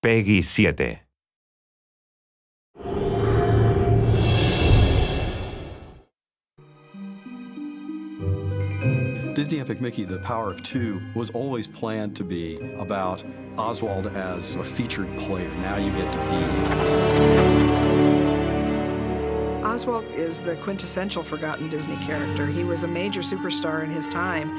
Peggy 7. Disney Epic Mickey, The Power of Two, was always planned to be about Oswald as a featured player. Now you get to be. Oswald is the quintessential forgotten Disney character. He was a major superstar in his time,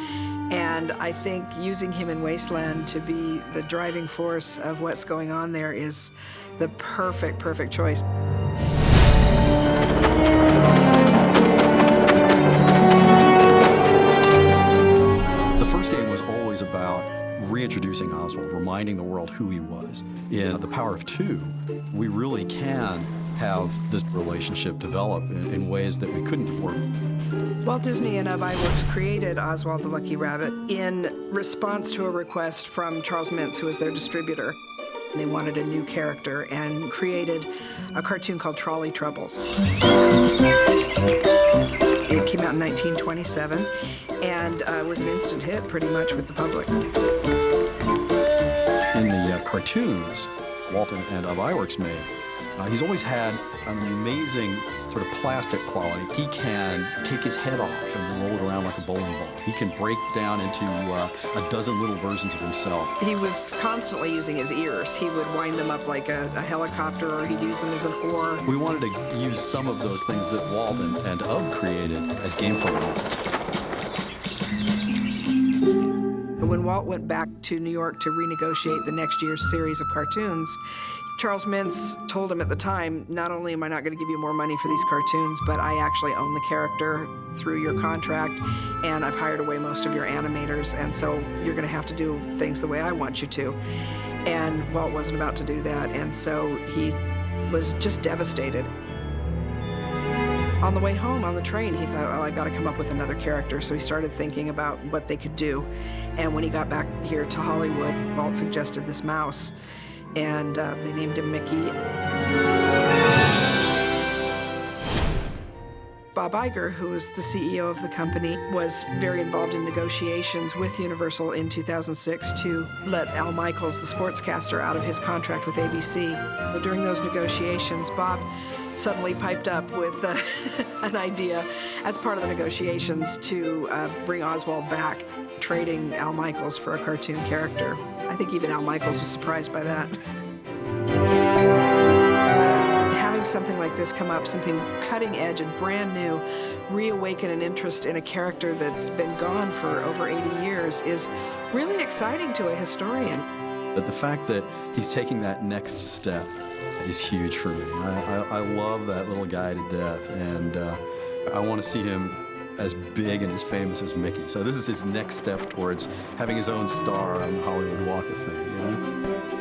and I think using him in Wasteland to be the driving force of what's going on there is the perfect choice. The first game was always about reintroducing Oswald, reminding the world who he was. In The Power of Two, we really can have this relationship develop in ways that we couldn't before. Walt Disney and iWorks created Oswald the Lucky Rabbit in response to a request from Charles Mintz, who was their distributor. They wanted a new character and created a cartoon called Trolley Troubles. It came out in 1927 and was an instant hit pretty much with the public. In the cartoons Walt and iWorks made, he's always had an amazing sort of plastic quality. He can take his head off and roll it around like a bowling ball. He can break down into a dozen little versions of himself. He was constantly using his ears. He would wind them up like a helicopter, or he'd use them as an oar. We wanted to use some of those things that Walt and Ub created as gameplay elements. When Walt went back to New York to renegotiate the next year's series of cartoons, Charles Mintz told him at the time, not only am I not going to give you more money for these cartoons, but I actually own the character through your contract, and I've hired away most of your animators, and so you're going to have to do things the way I want you to. And Walt wasn't about to do that, and so he was just devastated. On the way home, on the train, he thought, well, I've got to come up with another character, so he started thinking about what they could do. And when he got back here to Hollywood, Walt suggested this mouse, and they named him Mickey. Bob Iger, who was the CEO of the company, was very involved in negotiations with Universal in 2006 to let Al Michaels, the sportscaster, out of his contract with ABC. But during those negotiations, Bob suddenly piped up with an idea as part of the negotiations to bring Oswald back, trading Al Michaels for a cartoon character. I think even Al Michaels was surprised by that. Having something like this come up, something cutting edge and brand new, reawaken an interest in a character that's been gone for over 80 years is really exciting to a historian. But the fact that he's taking that next step is huge for me. I love that little guy to death, and I want to see him as big and as famous as Mickey. So this is his next step towards having his own star on the Hollywood Walk of Fame, you know?